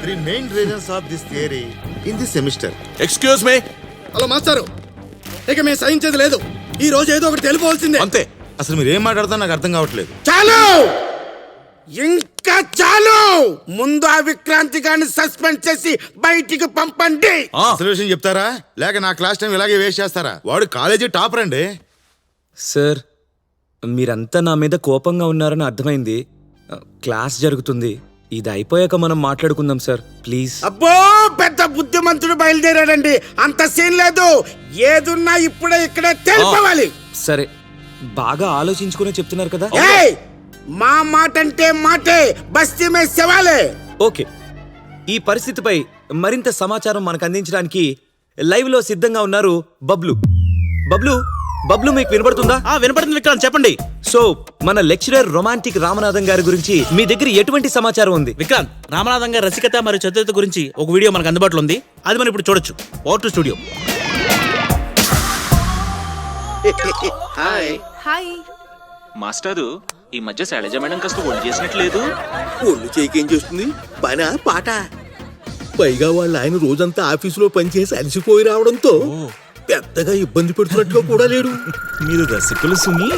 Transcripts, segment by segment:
3 main reasons of this theory in this semester. Excuse me. Hello మాస్టారు, ఇక మేము సహించేది లేదు. ఈ రోజు ఏదో ఒకటి తెలిపోవాల్సిందే. అంతే. అసలు మీరు ఏం మాట్లాడుతున్నా నాకు అర్థం కావట్లేదు. చాలు, ఇంకా చాలు. ముందు ఆ విక్రాంతి గారిని సస్పెండ్ చేసి బయటికి పంపండి. అసలు విషయం చెప్తారా లేక నా క్లాస్ టైం ఇలాగే వేస్ట్ చేస్తారా? వాడు కాలేజీ టాపర్ అండి. సార్, మీరంతా నా మీద కోపంగా ఉన్నారని అర్థమైంది. క్లాస్ జరుగుతుంది, ఇది అయిపోయాక మనం మాట్లాడుకుందాం సార్, ప్లీజ్. అబ్బో, పెద్ద బుద్ధిమంతుడు బయలుదేరాడండి. అంత సీన్ లేదు. ఏదున్నా ఇప్పుడే ఇక్కడే తెలిపోవాలి. సరే, బాగా ఆలోచించుకునే చెప్తున్నారు కదా. ఏయ్, మా మాట అంటే మాటే, బస్తీ మే సవాలే. ఓకే, ఈ పరిస్థితిపై మరింత సమాచారం మనకు అందించడానికి లైవ్ లో సిద్ధంగా ఉన్నారు బబ్లు. బబ్లు, బబ్లు మీకు వినపడుతుందా? వినపడుతుంది విక్రాంత్, చెప్పండి. సో మన లెక్చరర్ రొమాంటిక్ రామనాథం గారి గురించి మీ దగ్గర ఎటువంటి సమాచారం ఉంది? విక్రాంత్, రామనాథం గారి రసికత మరియు చతురత గురించి ఒక వీడియో మనకు అందుబాటులో ఉంది. అది మనం ఇప్పుడు చూడొచ్చు. Over to studio. హాయ్ మాస్టారు, ఈ మధ్య శైలజ మేడం కాస్త ఒళ్ళు చేసినట్లేదు. ఒళ్ళు చేయకేం చేస్తుంది? పనా పాట. పైగా వాళ్ళ ఆయన రోజంతా ఆఫీసులో పనిచేసి అలసిపోయి రావడంతో పెద్దగా ఇబ్బంది పెడుతున్నట్టుగా కూడా లేడు. మీరు రసికులు సుమి.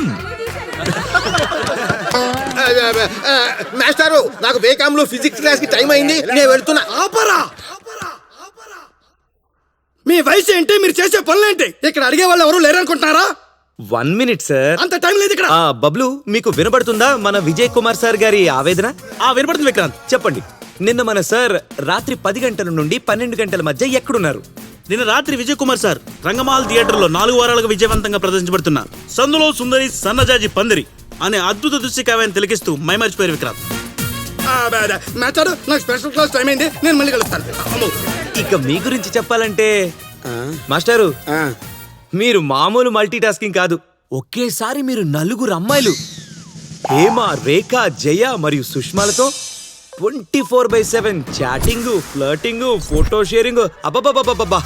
మాస్టారు, నాకు బేకామ్ లో ఫిజిక్స్ క్లాస్ కి టైం అయింది, నేను వెళ్తున్నా. ఆపరా! మీ వయసు ఏంటి, మీరు చేసే పనులేంటి? ఇక్కడ అడిగే వాళ్ళు ఎవరు లేరనుకుంటున్నారా? 1 minute సార్. అంత టైం లేదు ఇక్కడ. బబ్లు, మీకు వినపడుతుందా మన విజయ్ కుమార్ సార్ గారి ఆవేదన? వినపడుతుంది విక్రాంత్, చెప్పండి. నిన్న మన సార్ రాత్రి 10 గంటల నుండి 12 గంటల మధ్య ఎక్కడున్నారు? నిన్న రాత్రి విజయ్ కుమార్ సార్ రంగమాల్ థియేటర్ లో 4 వారాలుగా విజయవంతంగా ప్రదర్శించబడుతున్న సందులో సుందరి సన్నజాజి పందిరి అనే అద్భుత దృశ్య కావ్యాన్ని తిలకిస్తూ మైమర్చిపోయారు విక్రాంత్. మాస్టారు, నాకు స్పెషల్ క్లాస్ టైం అయింది, నేను మళ్ళీ కలుస్తాను. ఇక మీ గురించి చెప్పాలంటే మాస్టారు, మీరు మామూలు మల్టీ టాస్కింగ్ కాదు. ఒకేసారి మీరు 4 అమ్మాయిలు హేమ, రేఖ, జయ మరియు సుష్మాలతో 24/7 చాటింగ్, ఫ్లర్టింగ్, ఫోటో షేరింగ్. అబ్బబ్బబ్బబ్బబ్బా,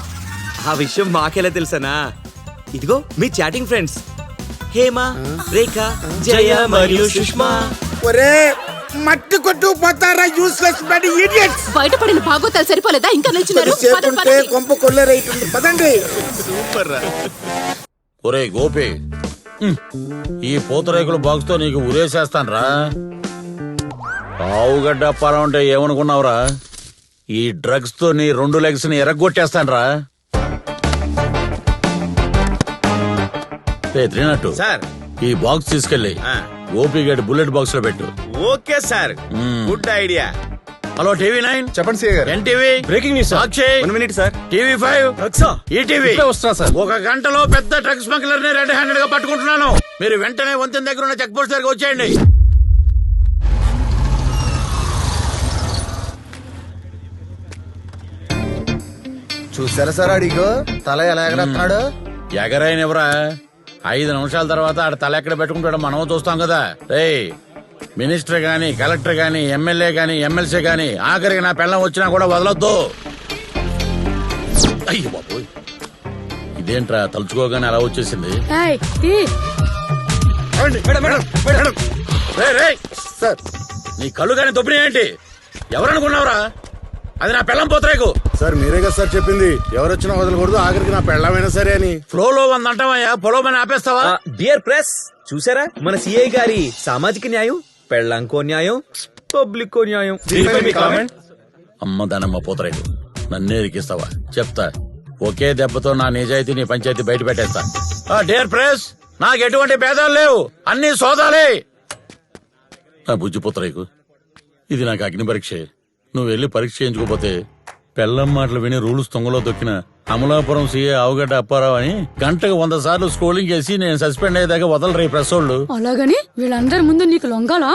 ఆ విషయం మాకెలా తెలుసనా? ఇదిగో మీ చాటింగ్ ఫ్రెండ్స్ హేమ, రేఖ, జయ మరియు సుష్మా. ఒరే, మట్టి కొట్టు పోతారా యూస్లెస్ బడి ఇడియట్స్. బయటపడిన భాగోతాలు సరిపోలేదా? ఇంకా నిల్చున్నారు. సేపుంటే కొంప కొల్లేరైతుంది. పదండి. సూపర్ రా. ఒరే గోపి, ఈ పూతరేకుల బాక్స్ తో నీకు ఉరేసేస్తాను రా. ఆవుగడ్డ అప్పారం అంటే ఏమనుకున్నావురా? ఈ డ్రగ్స్ తో నీ 2 లెగ్స్ ని ఎరగొట్టేస్తాను రా. త్రినట్టు సార్, ఈ బాక్స్ తీసుకెళ్ళి గోపి గడి బుల్లెట్ బాక్స్ లో పెట్టు. Okay sir, good idea. Hello TV nine, చెప్పండి sir. NTV breaking news sir. Sakshi, 1 minute sir. TV five, ETV. వస్తా సార్. 1 గంటలో పెద్ద డ్రగ్ స్మగ్లర్ ని రెడ్ హ్యాండెడ్ గా పట్టుకుంటున్నాను. మీరు వెంటనే వంతెన దగ్గర ఉన్న చెక్ పోస్ట్ దగ్గర వచ్చేయండి. చూసారా సార్, అడిగో తల ఎలా ఎగరేస్తున్నాడు. ఎగరైనవరా, 5 నిమిషాల తర్వాత ఆడ తల ఎక్కడ పెట్టుకుంటాడో మనం చూస్తాం కదా. రేయ్, మినిస్టర్ గాని, కలెక్టర్ గాని, ఎమ్మెల్యే గాని, ఎమ్మెల్సీ గాని ఆఖరికి నా పెళ్ళం వచ్చినా కూడా వదలొద్దు. అయ్యో బాబోయ్, ఇదేంట్రా తలుచుకోగానే అలా వచ్చేసింది. సార్, నీ కళ్ళు గాని దొబ్బినాయేంటి? ఎవరనుకున్నావురా? అది నా పెళ్ళం పోతరేకు. సార్ మీరే కదా సార్ చెప్పింది, ఎవరొచ్చినా వదలకూడదు, ఆఖరికి నా పెళ్ళమైనా సరే అని. ఫ్లోలో వందంటావయ్యా, పొలోమని ఆపేస్తావా? డియర్ ప్రెస్, చూసారా మన సిఐ గారి సామాజిక న్యాయం? పెళ్ళంకో న్యాయం, పబ్లిక్ న్యాయం. అమ్మ దానమ్మ పోతరేకు, నన్నే ఇరికిస్తావా? చెప్తా, ఒకే దెబ్బతో నా నిజాయితీ నీ పంచాయతీ బయట పెట్టేస్తా. డియర్ ప్రెస్, నాకు ఎటువంటి భేదాలు లేవు, అన్ని సోదాలే. నా బుజ్జి పుత్రేకు, ఇది నాకు అగ్ని పరీక్ష. నువ్వు వెళ్ళి పరీక్ష చేయించుకోపోతే పెళ్ళం మాటలు విని రూల్స్ తొంగలో దొక్కిన అమలాపురం సీఏ ఆవుగడ్డ అప్పారావు అని గంటకు 100 సార్లు స్క్రోలింగ్ చేసి నేను సస్పెండ్ అయ్యేదాకా వదలరు ఈ ప్రెస్ వాళ్ళు. అలాగని వీళ్ళందరి ముందు నీకు లొంగాలా?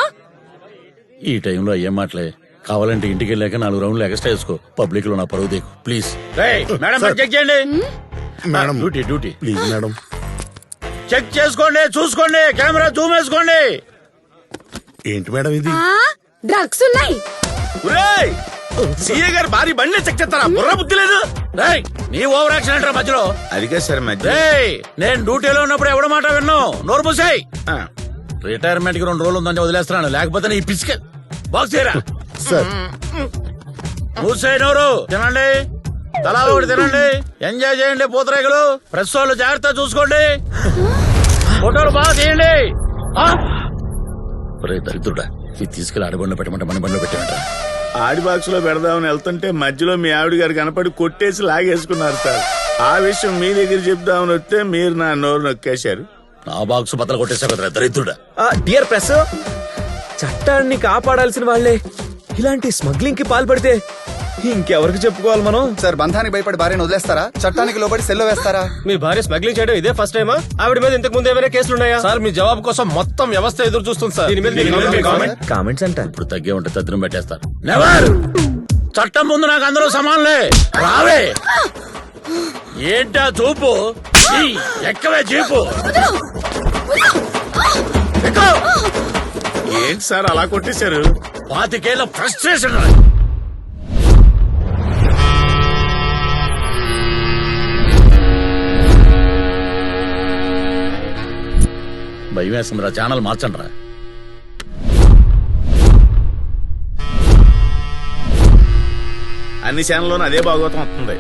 ఈ టైంలో ఏం మాటలే, కావాలంటే ఇంటికి వెళ్ళాక 4 రౌండ్లు ఎక్స్ట్రా వేసుకో. పబ్లిక్ లో నా పరువు దేకు ప్లీజ్. చెక్ చేయండి madam, duty please madam. Check చేసుకోండి, చూసుకోండి, కెమెరా జూమ్ వేసుకోండి. ఏంటి మేడం ఇది? డ్రగ్స్ ఉన్నాయి. సీఏ గారు భారీ బండి చెక్ చేస్తారా? బుర్ర బుద్ధి లేదు. నీ ఓవర్ యాక్షన్ అంటారా మధ్యలో? అదిగా సార్ మధ్య నేను డ్యూటీలో ఉన్నప్పుడు ఎవడ మాట విన్నావు? నోరు మూసాయి. రిటైర్మెంట్ కి 2 రోజులు ఉందని వదిలేస్తున్నాను, లేకపోతే నీ పిసిక బాక్స్ చేయరా సార్. మూసేనోరు తినండి, తలా ఒకటి తినండి, ఎంజాయ్ చేయండి. పూతరేకులు ప్రెస్ వాళ్ళు జాగ్రత్త చూసుకోండి, ఫోటోలు బాగా తీయండి. దరిద్రుడా, ఇది తీసుకెళ్ళి ఆడబండిలో పెట్టమంటే మన బండిలో పెట్టమంట. ఆడి బాక్స్ లో పెడదామని వెళ్తుంటే మధ్యలో మీ ఆవిడ గారు కనపడి కొట్టేసి లాగేసుకున్నారు సార్. ఆ విషయం మీ దగ్గర చెప్దామని వస్తే మీరు నా నోరు నొక్కేశారు. నా బాక్స్ బద్దలు కొట్టేసా కదరా దరిద్రుడా. డియర్ ప్రెస్, చట్టాన్ని కాపాడాల్సిన వాళ్ళే ఇలాంటి స్మగ్లింగ్ కి పాల్పడితే ఇంకెవరికి చెప్పుకోవాలి మనం? సార్ బంధానికి భయపడి భార్యను వదిలేస్తారా? చట్టానికి లోబడి సెల్లో వేస్తారా? మీ భార్య స్మగ్లింగ్ చేయడం ఇదే ఫస్ట్ టైమా? ఆవిడ మీద ఇంతకు ముందు ఏమైనా కేసులు ఉన్నాయా? సార్ మీ జవాబు కోసం మొత్తం వ్యవస్థ ఎదురు చూస్తుంది సార్. కామెంట్స్ అంట. ఇప్పుడు తగ్గే ఉంటే తద్దినం పెట్టేస్తారు. నెవర్, చట్టం ముందు నాకు అందరూ సమానలే. రావే, ఏంటా చూపు? ఈ, ఎక్కవే జీపు. ఎక్కు. ఏంటి సార్ అలా కొట్టేశారు? 25 ఏళ్ల ఫ్రస్ట్రేషన్. భయం వేస్తుందిరా, ఛానల్ మార్చండి రా. అన్ని ఛానల్లోనూ అదే భాగవతం వస్తుంది.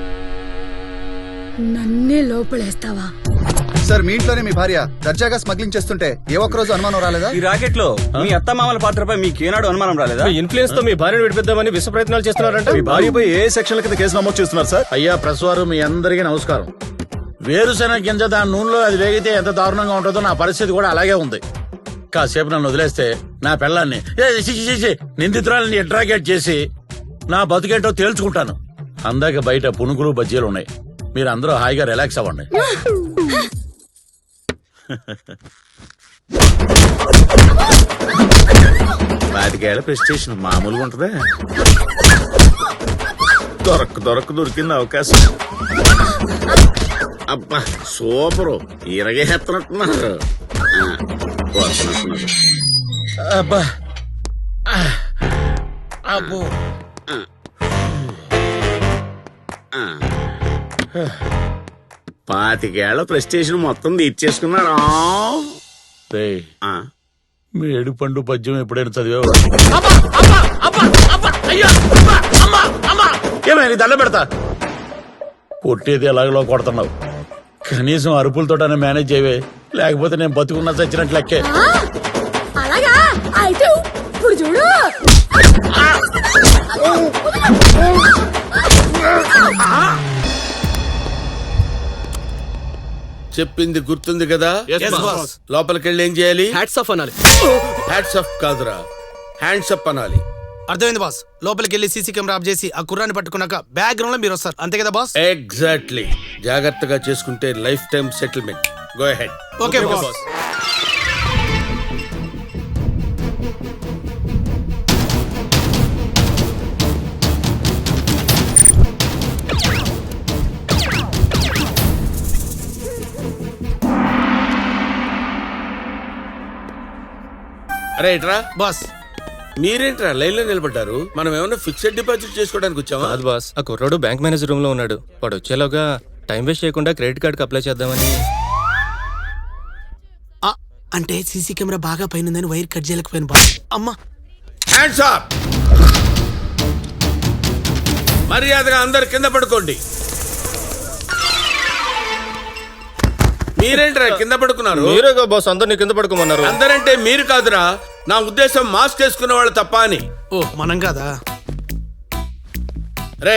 నన్నే లోపలేస్తావా? సార్ మీ ఇంట్లోనే మీ భార్య దర్జాగా స్మగ్లింగ్ చేస్తుంటే ఏ ఒక్క రోజు అనుమానం రాలేదా? ఈ రాకెట్ లో మీ అత్తమామల పాత్రపై మీకేనాడు అనుమానం రాలేదా? ఇన్ఫ్లుయెన్స్ తో మీ భార్యను విడిపిద్దామని విశ్వ ప్రయత్నాలు చేస్తున్నారంట. మీ భార్యపై ఏ సెక్షన్ల కింద కేసు నమోదు చేస్తున్నారు సార్? అయ్యా ప్రెస్ వారు, మీ అందరికీ నమస్కారం. వేరుశెనగ గింజ దాని నూనెలో అది వేగితే ఎంత దారుణంగా ఉంటుందో నా పరిస్థితి కూడా అలాగే ఉంది. కాసేపు నన్ను వదిలేస్తే నా పెళ్ళాన్ని నిందితురాలని ఇంట్రాగేట్ చేసి నా బతుకేంటో తేల్చుకుంటాను. అందాక బయట పునుగులు బజ్జీలు ఉన్నాయి, మీరు అందరూ హాయిగా రిలాక్స్ అవ్వండి. 25 ఏళ్ల ప్రెస్టేషన్ మామూలుగా ఉంటుందా? దొరికింది అవకాశం. అబ్బా సూపరు, ఇరగేస్తున్నట్టున్నారు. అబ్బా అబ్బో, 25 ఏళ్ల ప్రెస్టేషన్ మొత్తం తీర్చేసుకున్నారా? రేయ్, మీ ఏడు పండు పద్యం ఎప్పుడైనా చదివావు? ఏమైనా దండ పెడతా, కొట్టేది ఎలాగలో కొడుతున్నావు. కనీసం అరుపులతోటనే మేనేజ్ చేయవే, లేకపోతే నేను బతుకున్నా చచ్చినట్లు లెక్కే. అలాగా అయితే ఇప్పుడు చూడు. చెప్పింది గుర్తుంది కదా? లోపలికి వెళ్ళి ఏం చేయాలి? హ్యాట్స్ ఆఫ్ అనాలి. హ్యాట్స్ అప్ కాదురా, హ్యాండ్స్ అప్ అనాలి. అర్థమైంది బాస్. లోపలికి వెళ్ళి సీసీ కెమెరా ఆఫ్ చేసి ఆ కుర్రాన్ని పట్టుకున్నాక బ్యాక్గ్రౌండ్ లో మీరు వస్తారు, అంతే కదా బాస్? ఎగ్జాక్ట్లీ. జాగ్రత్తగా చేసుకుంటే life time settlement. Go ahead. Okay boss. అరే ఇట్రా. బాస్ మీరేంట్రా లైన్ లో నిలబడ్డారు? మనం ఏమైనా ఫిక్స్డ్ డిపాజిట్ చేసుకోవడానికి వచ్చామా? కాదు బాస్, ఆ కుర్రాడు బ్యాంక్ మేనేజర్ రూమ్ లో ఉన్నాడు. వాడు వచ్చేలోగా టైం వేస్ట్ చేయకుండా క్రెడిట్ కార్డ్ కి అప్లై చేద్దామని. అంటే సీసీ కెమెరా బాగా పైన వైర్ కట్ చేయలేకపోయాను బాస్. అమ్మా, హ్యాండ్స్ అప్. మర్యాదగా అందరు కింద పడుకోండి. మీరేంట్రా కింద పడుకున్నారు? మీరేగా బాస్ అందరినీ కింద పడుకోమన్నారు. అందరంటే మీరు కాదురా, నా ఉద్దేశం మాస్క్ వేసుకున్న వాళ్ళు తప్ప అని. ఓ మనం కాదా? రే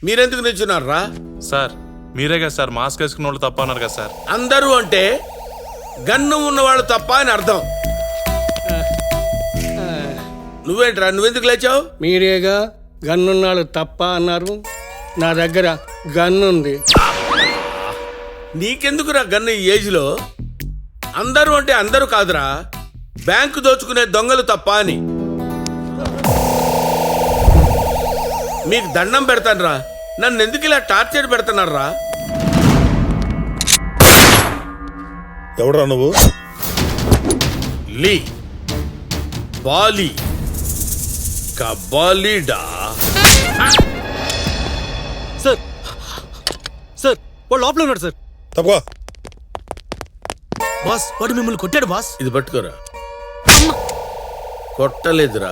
మీరెందుకు నిల్చున్నారా? సార్ మీరే కదా సార్ మాస్క్ వేసుకున్న వాళ్ళు తప్ప అన్నారు కదా సార్. అందరూ అంటే గన్ను ఉన్నవాళ్ళు తప్ప అని అర్థం. నువ్వేంట్రా, నువ్వెందుకు లేచావు? మీరేగా గన్నున్నాడు తప్ప అన్నారు. నా దగ్గర గన్నుంది. నీకెందుకురా గన్ను ఈ ఏజ్ లో? అందరూ అంటే అందరూ కాదురా, బ్యాంకు దోచుకునే దొంగలు తప్ప అని. మీకు దండం పెడతానురా, నన్ను ఎందుకు ఇలా టార్చర్ పెడుతున్నారా? ఎవడరా నువ్వు? లీ బాలీ కబాలీడా. సార్ సార్ వాడు లోపల ఉన్నాడు సార్. తప్పగా బాస్ వాడు మిమ్మల్ని కొట్టాడు బాస్. ఇది పట్టుకోరా. కొట్టలేదురా,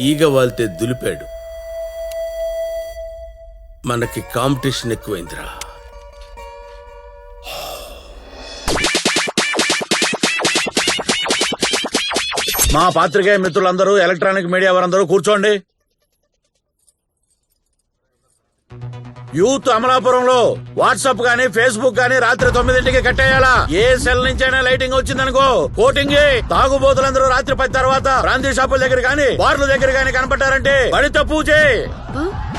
ఈగ వాళ్తే దులిపాడు. మనకి కాంపిటీషన్ ఎక్కువైందిరా. మా పాత్రికేయ మిత్రులందరూ, ఎలక్ట్రానిక్ మీడియా వారందరూ కూర్చోండి. యూత్ అమలాపురంలో వాట్సాప్ గానీ ఫేస్బుక్ గానీ రాత్రి 9ంటికి కట్టేయాలా. ఏ సెల్ నుంచైనా లైటింగ్ వచ్చిందనుకో కోటింగ్. తాగుబోతులందరూ రాత్రి 10 తర్వాత బ్రాందీ షాపుల దగ్గర గానీ బార్ల దగ్గర గానీ కనపడ్డారంటే బడితో పూజే.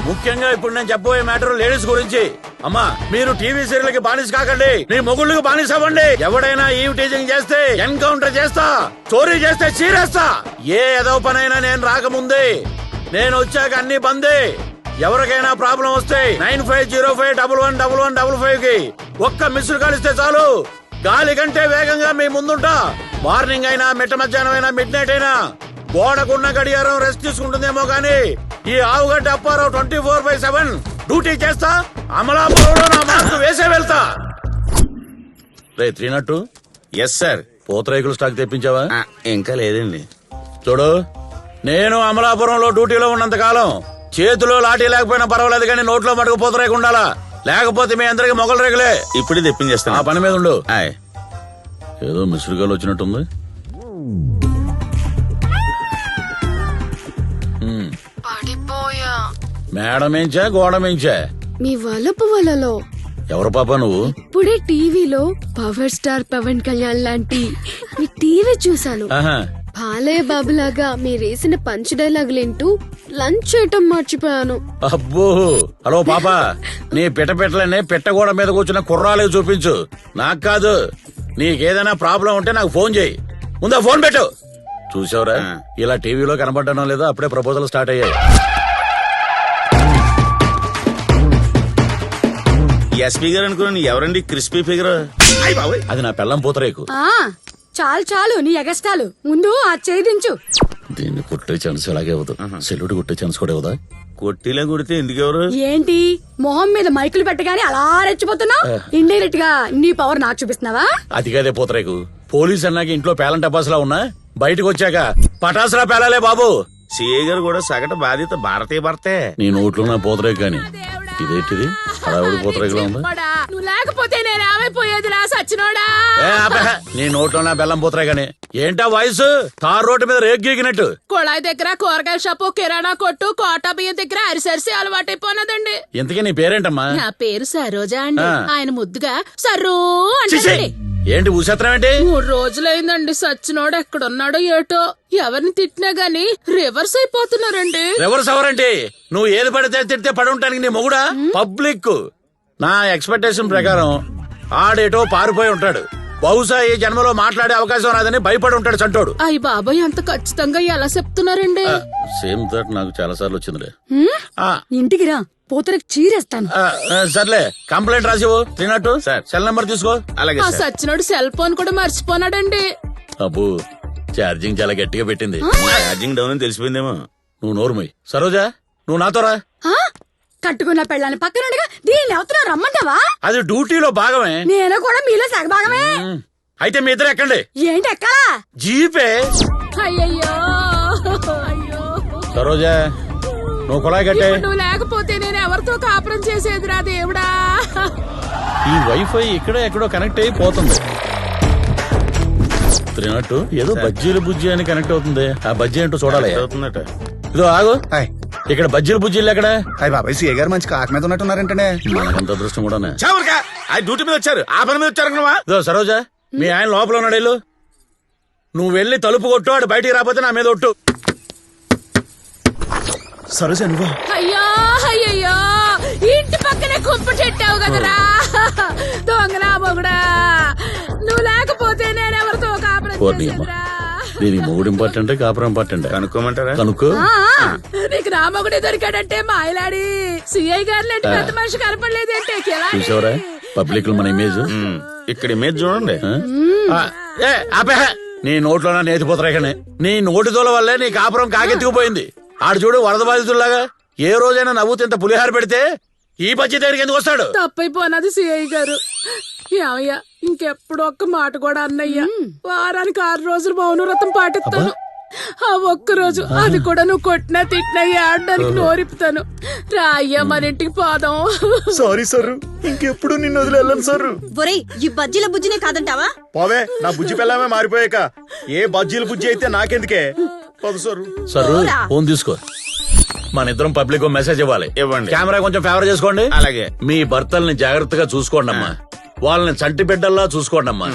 ముఖ్యంగా ఇప్పుడు నేను చెప్పబోయే మ్యాటర్ లేడీస్ గురించి. అమ్మా, మీరు టీవీ సీరియల్కి బానిస కాకండి, మీ మొగుళ్ళకి బానిస అవ్వండి. ఎవడైనా ఈవ్ టీజింగ్ చేస్తే ఎన్కౌంటర్ చేస్తా, చోరీ చేస్తే చీరేస్తా. ఏ ఏదో పనైనా నేను రాకముందే, నేను వచ్చాక అన్ని బందే. ఎవరికైనా ప్రాబ్లం వస్తే 9505111155 కి ఒక్క మిస్డ్ కాల్ ఇస్తే చాలు. గాలి కంటే వేగంగా మీ ముందుంటా. మార్నింగ్ అయినా మిట్ట మధ్యాహ్నం అయినా మిడ్ నైట్ అయినా గోడకున్న గడియారం రెస్ట్ తీసుకుంటుందేమో గానీ ఈ ఆవుగడ్డ అప్పారావు 24/7 డ్యూటీ చేస్తా. అమలాపురంలో నా మార్కు వేసే వెళ్తా. రే 302. Yes sir. పూతరేకులు స్టాక్ తెప్పించావా? ఇంకా లేదండి. చూడు, నేను అమలాపురంలో డ్యూటీలో ఉన్నంత కాలం చేతిలో లాఠీ లేకపోయినా పర్వాలేదు కానీ నోట్లో మటుకు పూతరేకు ఉండాలా. లేకపోతే మీ అందరికి మొగలు రేగులే. ఇప్పుడే తెప్పించేస్తాను. ఆ పని మీద ఉండు. ఆయ్. ఏదో మిస్డ్ కాల్ వచ్చినట్టుంది. మేడం ఏంచా గోడం ఏంచా? మీ వలపు వలలో ఎవరు పాప నువ్వు? ఇప్పుడే టీవీలో పవర్ స్టార్ పవన్ కళ్యాణ్ లాంటి మీ టీవీ చూశాను. ఆహా. బాలే బాబులాగా మీరేసిన పంచ్ డైలాగులు వింటూ లంచ్ చేయటం మర్చిపోయాను. అబ్బో. హలో పాప, నీ పెట్టలనే పెట్టగోడ మీద కూర్చున్న కుర్రాలకు చూపించు, నాకు కాదు. నీకేదైనా ప్రాబ్లం ఉంటే నాకు ఫోన్ చేయి. ముందా ఫోన్ పెట్టు. చూసావురా, ఇలా టీవీలో కనబడడం లేదా అప్పుడే ప్రపోజల్ స్టార్ట్ అయ్యాయి. ఎస్పీ గారు అనుకున్నాను. ఎవరండి క్రిస్పీ ఫిగర్? అది నా పెళ్ళం పూతరేకు. చాలు చాలు నీ ఎగస్టాలు, ముందు ఆ చేయించు. దీన్ని కొట్టే ఛాన్స్ ఎలాగే అవదు. సెల్యూట్ కొట్టే ఛాన్స్ కూడా అవదా? కొట్టిలా కొడితే ఎందుకు ఎవరు? ఏంటి మొహం మీద మైకులు పెట్టగానే అలా రెచ్చిపోతున్నావు? ఇండైరెక్ట్ గా నీ పవర్ నాకు చూపిస్తున్నావా? అది కాదే పూతరేకు. పోలీస్ అన్నాక ఇంట్లో పేలం టపాసులా ఉన్నా, బయటకు వచ్చాక పటాసులా పేలాలే బాబు. సిఐ గారు కూడా సగటు బాధ్యత భారతీయ భర్తే. నీ నోట్లో నా పూతరేకు గాని ఇదేంటిది హడావుడి పూతరేకులా ఉంది. నువ్వు లేకపోతే నేను ఏమైపోయేది రా సచ్చినోడా. నీ నోట్లో నా బెల్లం పూతరే గాని ఏంటా వాయిస్? తార్ రోడ్డు మీద రేగు గీకినట్టు. కొళాయి దగ్గర కూరగాయల షాపు, కిరాణా కొట్టు, కోటా బియ్యం దగ్గర అరిసరిసి అలవాటైపోయినదండి. ఇంతకీ నీ పేరేంటమ్మా? నా పేరు సరోజా అండి. ఆయన ముద్దుగా సర్రూ అంటే. ఏంటి ఊసత్రం ఏంటి? 3 రోజులైందండి సచ్చినోడు ఎక్కడున్నాడో ఏటో. ఎవరిని తిట్టినా గాని రివర్స్ అయిపోతున్నారండి. రివర్స్ ఎవరంటే? నువ్వు ఏది పడితే తిడితే పడి ఉంటానికి నీ మొగుడా? పబ్లిక్. నా ఎక్స్పెక్టేషన్ ప్రకారం ఆడేటో పారిపోయి ఉంటాడు. బహుశా ఈ జన్మలో మాట్లాడే అవకాశం రాదని భయపడి ఉంటాడు చంటోడు. అయ్య బాబాయ్, అంత ఖచ్చితంగా ఎలా చెప్తున్నారండి? సేమ్ థాట్ నాకు చాలా సార్లు వచ్చిందిలే. ఇంటికి రా, పోతరకు చీరేస్తాను. సర్లే, కంప్లైంట్ రాసివు. 302 సెల్ నెంబర్ తీసుకో. అలాగే ఆ సచ్చినోడు సెల్ ఫోన్ కూడా మర్చిపోనాడండి. అబ్బో, ఛార్జింగ్ చాలా గట్టిగా పెట్టింది. ఛార్జింగ్ డౌన్ అని తెలిసిపోయిందేమో. నువ్వు నోరుమోయ్. సరోజా, నువ్వు నాతో రా. కట్టుకున్న పెళ్ళాన్ని పక్కనుండగా దీన్ని ఎవతున్నా రమ్మంటావా? అది డ్యూటీలో భాగమే. నేను కూడా మీలో సగభాగమే. అయితే మీ ఇద్దరు ఎక్కండి. ఏంటి ఎక్కడా? జీపే. అయ్యయ్యో, అయ్యో. సరోజా, నువ్వు కుళాయి కట్టే. నువ్వు లేకపోతే నేను ఎవరితో కాపురం చేసేదిరా దేవుడా. ఈ వైఫై ఇక్కడ ఎక్కడో కనెక్ట్ అయి పోతుంది. 302 ఏదో బజ్జీలు బుజ్జి అని కనెక్ట్ అవుతుంది. ఆ బజ్జీ ఏంటో చూడాలి. అవుతుందట. ఇదో ఆగు. ఇక్కడ బజ్జీలు బుజ్జీలు ఎక్కడ? అయ్యి బాబాయ్, సీఏ గారు మంచి కాక మీద ఉన్నట్టున్నారంటే. మనకంత అదృష్టం కూడా. ఆయన డ్యూటీ మీద వచ్చారు, ఆ పని మీద వచ్చారు. ఇదో సరోజా, మీ ఆయన లోపల ఉన్నాడు. వెళ్ళు. నువ్వు వెళ్ళి తలుపు కొట్టు, ఆడు బయటికి రాకపోతే నా మీద ఒట్టు. సరోజా నువ్వా? అయ్యో అయ్యయ్యో, ఇంటి పక్కనే కుప్ప చెట్టావు కదరా దొంగనా మొగుడా. నువ్వు లేకపోతే నేను ఎవరితో కాపురం చేసేదిరా. దీనికి మొగుడు ఇంపార్టెంట్, కాపురం ఇంపార్టెంట్. కనుక్కోమంటారా? కనుక్కో. నీకు నా మొగుడే దొరికాడంటే మాయలాడి సిఐ గారు లాంటి పెద్ద మనిషి కనపడలేదంటే. చూసావరా పబ్లిక్ లో మన ఇమేజ్. ఇక్కడ ఇమేజ్ చూడండి. నీ నోట్లో నేతిపోతారా కానీ నీ నోటి తోల వల్లే నీ కాపురం కాకెత్తుకుపోయింది. ఆడు చూడు వరద బాధితుల్లాగా. ఏ రోజైనా నవ్వుతూ ఇంత పులిహార పెడితే ఈ బజ్జీ దగ్గరికి ఎందుకు వస్తాడు? తప్పైపోయినది సిఐ గారు. ఏమయ్యా, ఇంకెప్పుడు ఒక్క మాట కూడా అన్నయ్యా. వారానికి 6 రోజులు మౌనవ్రతం పాటిస్తాను. ఆ ఒక్కరోజు అది కూడా నువ్వు కొట్టినా తిట్టినా ఆడడానికి నోరిపుతాను. రా అయ్యా మన ఇంటికి పోదాం. సారీ సార్, ఇంకెప్పుడు నిన్ను వదిలి వెళ్ళను సార్. ఒరేయ్, ఈ బజ్జీల బుజ్జినే కాదంటావా? పోవే, నా బుజ్జి పిల్లమే మారిపోయాక ఏ బజ్జీల బుజ్జి అయితే నాకెందుకే. పదు సార్. సరు ఫోన్ తీసుకో, మన ఇద్దరం పబ్లిక్ మెసేజ్ ఇవ్వాలి. ఇవ్వండి. కెమెరా కొంచెం ఫేవర్ చేసుకోండి. అలాగే. మీ భర్తల్ని జాగ్రత్తగా చూసుకోండి అమ్మా. వాళ్ళని చంటి బిడ్డల్లా చూసుకోండి అమ్మా.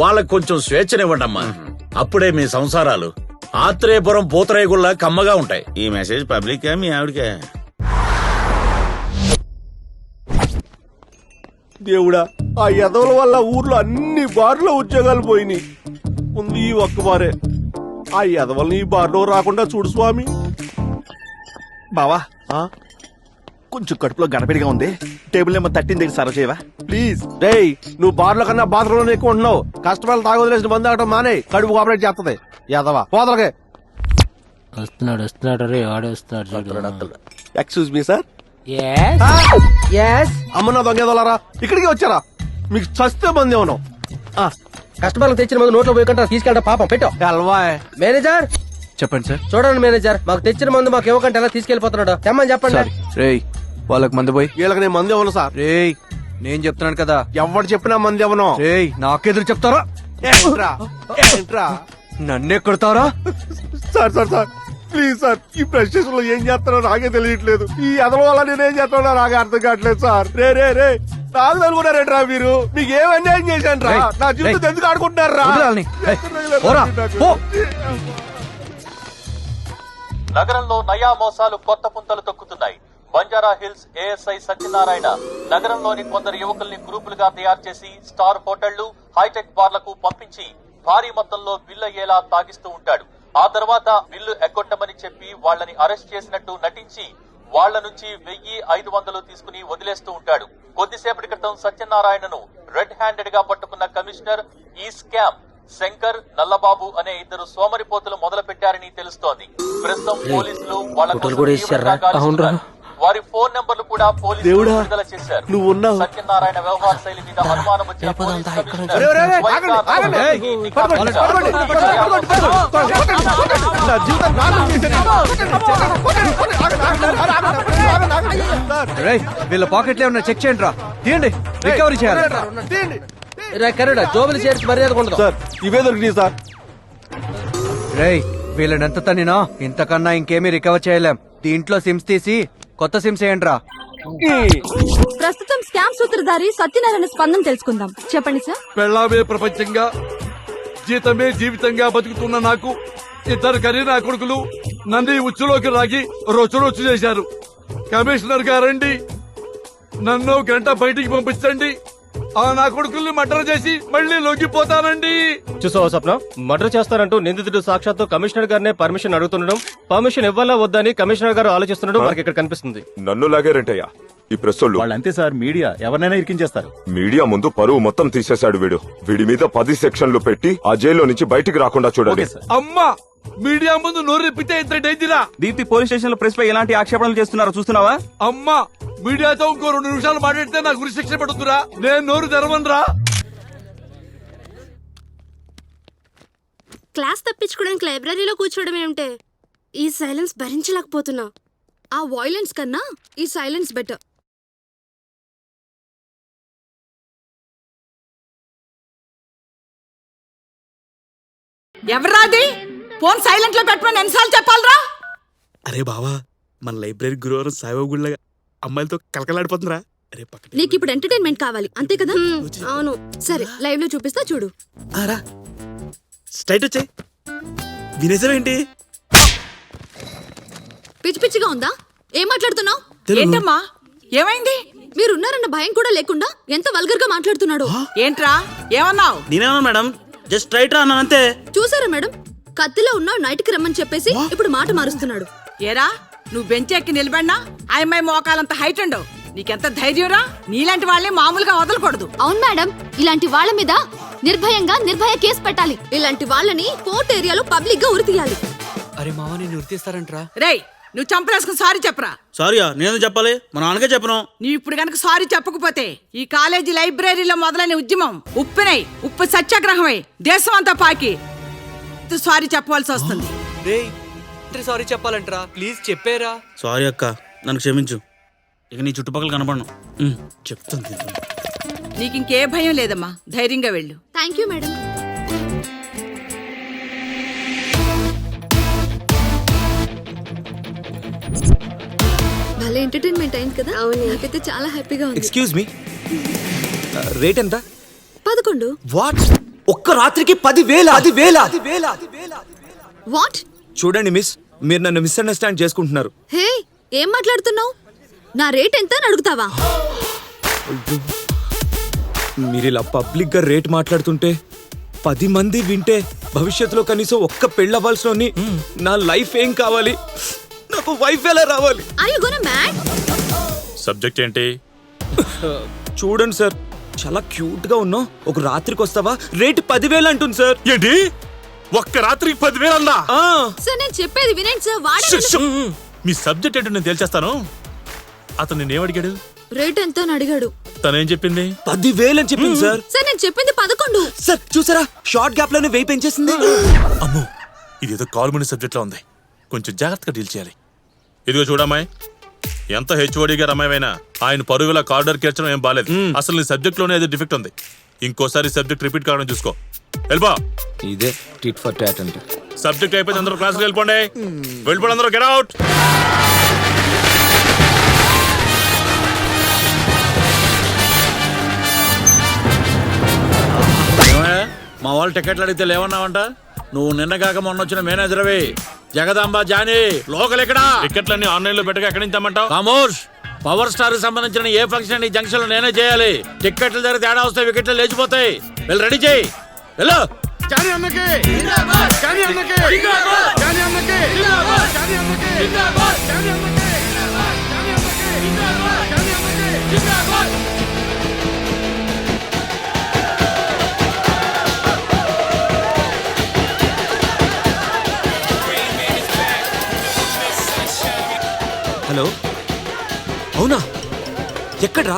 వాళ్ళకి కొంచెం స్వేచ్ఛనివ్వండి అమ్మా. అప్పుడే మీ సంసారాలు ఆత్రేయపురం పూతరేగుల్లా కమ్మగా ఉంటాయి. ఈ మెసేజ్ పబ్లిక్ మీ ఆవిడకే? దేవుడా, ఆ ఎదవల వల్ల ఊర్లో అన్ని బార్లో ఉద్యోగాలు పోయినాయి. ఉంది ఈ ఒక్క బారే. ఆ ఎదవల్ని ఈ బార్లో రాకుండా చూడు స్వామి. బావా, కొంచెం కడుపులో గడబిడిగా ఉంది. టేబుల్ నెంబర్ 13 దగ్గర సర్వ్ చేయవా ప్లీజ్. రేయ్, నువ్వు బార్లో కన్నా బాత్రూంలో ఎక్కువ ఉంటున్నావు. కస్టమర్లు తాగొదిలేసిన మందు ఆగటం మానే. కడుపు ఆపరేట్ చేస్తుంది ఎదవా. పోదలకే. వస్తున్నాడు రే, ఆడేస్తాడు. Excuse me sir. అమ్మ నా దొంగ ఎదవలారా, ఇక్కడికి వచ్చారా? మీకు చస్తే మంది ఏమన్నా? కస్టమర్లు తెచ్చిన మందు నోట్లో పోయకుండా తీసుకెళ్ళడం పాపం. పెట్టు. మేనేజర్ చెప్పండి సార్. చూడండి మేనేజర్, మాకు తెచ్చిన మందు మాకు ఇవ్వకంటే ఎలా తీసుకెళ్లిపోతున్నాడు. తెమ్మని చెప్పండి. రేయ్, వాళ్ళకి మందు పోయి. వీళ్ళకి నేను మంది ఇవ్వను సార్. రేయ్, నేను చెప్తున్నాను కదా. ఎవరు చెప్పినా మంది ఇవ్వను. రేయ్, నాకెదురు చెప్తారా? ఏంట్రా ఏంట్రా నన్నే కొడతారా? Sir sir sir please sir, ఈ ప్రెస్టేషన్ లో ఏం చేస్తారో నాకే తెలియట్లేదు. ఈ అదల వల్ల నేనేం చేస్తానో నాకే అర్థం కావట్లేదు సార్. రే రే రే, నాకు అనుకున్నారేంట్రా మీరు? మీకు ఏం అన్యాయం చేశాను రా? నా జీవితం ఎందుకు ఆడుకుంటున్నారా? నగరంలో నయా మోసాలు కొత్త పుంతలు తొక్కుతున్నాయి. బంజారా హిల్స్ ఏఎస్ఐ సత్యనారాయణ నగరంలోని కొందరు యువకుల్ని గ్రూపులుగా తయారు చేసి స్టార్ హోటళ్లు, హైటెక్ బార్లకు పంపించి భారీ మొత్తంలో బిల్లు అయ్యేలా తాగిస్తూ ఉంటాడు. ఆ తర్వాత బిల్లు ఎగ్గొట్టమని చెప్పి వాళ్లని అరెస్ట్ చేసినట్టు నటించి వాళ్ల నుంచి 1,500 తీసుకుని వదిలేస్తూ ఉంటాడు. కొద్దిసేపటి క్రితం సత్యనారాయణను రెడ్ హ్యాండెడ్ గా పట్టుకున్న కమిషనర్ ఈ స్కామ్ శంకర్, నల్లబాబు అనే ఇద్దరు సోమరిపోతులు మొదలు పెట్టారని తెలుస్తోంది. ప్రస్తుతం పోలీసులు వాళ్ళ వారి ఫోన్ నంబర్లు కూడా పోలీసులు విడుదల చేశారు. సత్యనారాయణ వ్యవహార శైలి మీద అనుమానం వచ్చిన పోలీస్ వీళ్ళ పాకెట్లో ఏమన్నా చెక్ చేయండి రా. తీయండి, రికవరీ చేయాలి. జోబులు చేర్చి మర్యాద ఉండదు సార్. ఇవే దొరికినాయి సార్. రేయ్, వీళ్ళని ఎంత తన్నినా ఇంతకన్నా ఇంకేమీ రికవర్ చేయలేం. దీంట్లో సిమ్స్ తీసి కొత్త సిమ్స్ వేయండి రా. ప్రస్తుతం స్కామ్ సూత్రధారి సత్యనారాయణ స్పందన తెలుసుకుందాం. చెప్పండి సార్. పెళ్ళామే ప్రపంచంగా, జీతమే జీవితంగా బతుకుతున్న నాకు ఇద్దరు కరీనా కొడుకులు నన్ను ఈ ఉచ్చులోకి రాగి రొచ్చు చేశారు. కమిషనర్ గారండి, నన్ను గంట బయటికి పంపించండి. ఆ నా కొడుకుల్ని మర్డర్ చేసి మళ్ళీ లొంగిపోతానండి. చూసావా స్వప్న, మర్డర్ చేస్తారంటూ నిందితుడు సాక్షాత్తు కమిషనర్ గారినే పర్మిషన్ అడుగుతుండడం, పర్మిషన్ ఇవ్వాలా వద్దని కమిషనర్ గారు ఆలోచిస్తుండడం మనకి ఇక్కడ కనిపిస్తుంది. నన్ను లాగారంటయ్యా ఈ ప్రెస్ వాళ్ళు. అంతే సార్, మీడియా ఎవరినైనా ఇరికించేస్తారు. మీడియా ముందు పరువు మొత్తం తీసేశాడు వీడు. వీడి మీద 10 సెక్షన్లు పెట్టి ఆ జైల్లో నుంచి బయటికి రాకుండా చూడండి. అమ్మా, మీడియా ముందు నోరెప్పితే ఇంత డేంజరా? దీప్తి పోలీస్ స్టేషన్ లో ప్రెస్ పై ఎలాంటి ఆక్షేపణలు చేస్తున్నారో చూస్తున్నావా? అమ్మా, మీడియాతో ఇంకో 2 నిమిషాలు మాట్లాడితే నాకు గురి శిక్ష పడుతురా. నేను నోరు తెరవనురా. క్లాస్ తప్పించుకోవడానికి లైబ్రరీలో కూర్చోవడం ఏమిటే? ఈ సైలెన్స్ భరించలేకపోతున్నా. ఆ వాయిలెన్స్ కన్నా ఈ సైలెన్స్ బెటర్. ఎవరాది? ఫోన్ సైలెంట్ లో పెట్టమని ఎన్నిసార్లు చెప్పాలరా? అరే బావా, మన లైబ్రరీ గురువారం సాయిబాబు గుళ్ళగా అమ్మాయిలతో కలకలాడిపోతుందిరా. అరే పక్కన నీకు ఇప్పుడు ఎంటర్టైన్మెంట్ కావాలి అంతే కదా? అవును, సరే లైవ్ లో చూపిస్తా చూడు. స్ట్రైట్ వచ్చే వినేసావేంటి? పిచ్చి పిచ్చిగా ఉందా? ఏం మాట్లాడుతున్నావు? ఏంటమ్మా, ఏమైంది? మీరున్నారన్న భయం కూడా లేకుండా ఎంత వల్గర్ గా మాట్లాడుతున్నాడు. ఏంట్రా, ఏమన్నావు? నేనేమన్నా మేడం, జస్ట్ స్ట్రైట్ రా అన్నాను అంతే. చూసారా మేడం, కత్తిలో ఉన్నావు నైట్కి రమ్మని చెప్పేసి ఇప్పుడు మాట మారుస్తున్నాడు. ఏరా, నువ్వు బెంచ్ ఎక్కి నిలబడినా ఆ అమ్మాయి మోకాలంత హైట్ ఉండవు. నీకెంత ధైర్యంరా? నీలాంటి వాళ్ళే మామూలుగా వదలకూడదు. అవును మేడం, ఇలాంటి వాళ్ళ మీద నిర్భయ కేసు పెట్టాలి. ఇలాంటి వాళ్ళని కోర్ట్ ఏరియాలో పబ్లిక్ గా ఉరితీయాలి. అరే మావా, నేను ఉరితీస్తారంట్రా. రేయ్, నువ్వు చంపలేసుకుని సారీ చెప్పరా. సారీయా? నేను చెప్పాలి, మా నాన్నకే చెప్పను. నువ్వు ఇప్పుడు గనక సారీ చెప్పకపోతే ఈ కాలేజీ లైబ్రరీలో మొదలైన ఉద్యమం ఉప్పు సత్యాగ్రహమై దేశం అంతా పాకి సారీ చెప్పవలసి వస్తుంది. సారీ చెప్పాలంటరా ప్లీజ్ చెప్పేరా. సారీ అక్క, నన్ను క్షమించు. ఇక నీ చుట్టుపక్కల కనపడను. చెప్తాను. నీకు ఇంకే భయం లేదమ్మా, ధైర్యంగా వెళ్ళు. Thank you madam. భలే ఎంటర్టైన్మెంట్ అయింది కదా. అవును, నాకైతే చాలా హ్యాపీగా ఉంది. ఎక్స్క్యూజ్ మీ, రేట్ ఎంత? 11. వాట్? ఒక్క రాత్రికి 10,000? వాట్? చూడండి మిస్, మీరు నన్ను మిస్అండర్స్టాండ్ చేసుకుంటున్నారు. హే, ఏం మాట్లాడుతున్నావు? నా రేట్ ఎంత అని అడుగుతావా? మీరు ఇలా పబ్లిక్ గా రేట్ మాట్లాడుతుంటే 10 మంది వింటే భవిష్యత్తులో కనీసం ఒక్క పెళ్ళవ్వాల్సిన నా లైఫ్ ఏం కావాలి? నాకు వైఫ్ ఎలా రావాలి? Are you gonna mad? Subject ఏంటి? చూడండి సార్, చాలా క్యూట్ గా ఉన్నావు. ఒక రాత్రికి వస్తావా? రేట్ 10,000 అంటుంది సార్. ఏంటి? ఒక్క రాత్రికి 10,000 అన్నా? సార్ నేను చెప్పేది వినండి సార్. వాడే మీ సబ్జెక్ట్ ఏంటో నేను తేల్చేస్తాను. అతను నేనేమడిగాడు? రేట్ ఎంత అని అడిగాడు. తనేం చెప్పింది? 10,000 అని చెప్పింది సార్. సార్ నేను చెప్పింది 11. సార్ చూసారా, షార్ట్ గ్యాప్ లోనే వెయ్యి పెంచేసింది. అమ్మో, ఇదేదో కాల్మనీ సబ్జెక్ట్ లో ఉంది. కొంచెం జాగ్రత్తగా డీల్ చేయాలి. ఇదిగో చూడమ్మాయి, ఎంత హెచ్ఓడి గారు అమ్మాయినా ఆయన పరుగుల కార్డర్ కేర్చడం ఏం బాలేదు. అసలు నీ సబ్జెక్ట్ లోనే ఏదో డిఫెక్ట్ ఉంది. ఇంకోసారి సబ్జెక్ట్ రిపీట్ కావడం చూసుకో. వెళ్ళిపో. ఇదే టిట్ ఫర్ టాట్ అంటే. సబ్జెక్ట్ అయిపోయింది, అందరూ క్లాస్కి వెళ్ళిపోండి. వెళ్ళిపోండి అందరూ, గెట్ అవుట్. మా వాళ్ళు టికెట్లు అడిగితే లేవన్నావంట. నువ్వు నిన్న కాక మొన్న వచ్చిన మేనేజర్ అవి జగదాంబ జానీ లోకల్ ఎక్కడా? టికెట్లన్నీ ఆన్లైన్ లో పెట్టగా ఎక్కడి నుంచి తెమ్మంటావు? కామోష్, పవర్ స్టార్ కి సంబంధించిన ఏ ఫంక్షన్ ఈ జంక్షన్ లో నేనే చేయాలి. టికెట్ల దగ్గర తేడా వస్తాయి, వికెట్లు లేచిపోతాయి. వెళ్ళి రెడీ చేయి, వెళ్ళు. హలో, అవునా? ఎక్కడ్రా?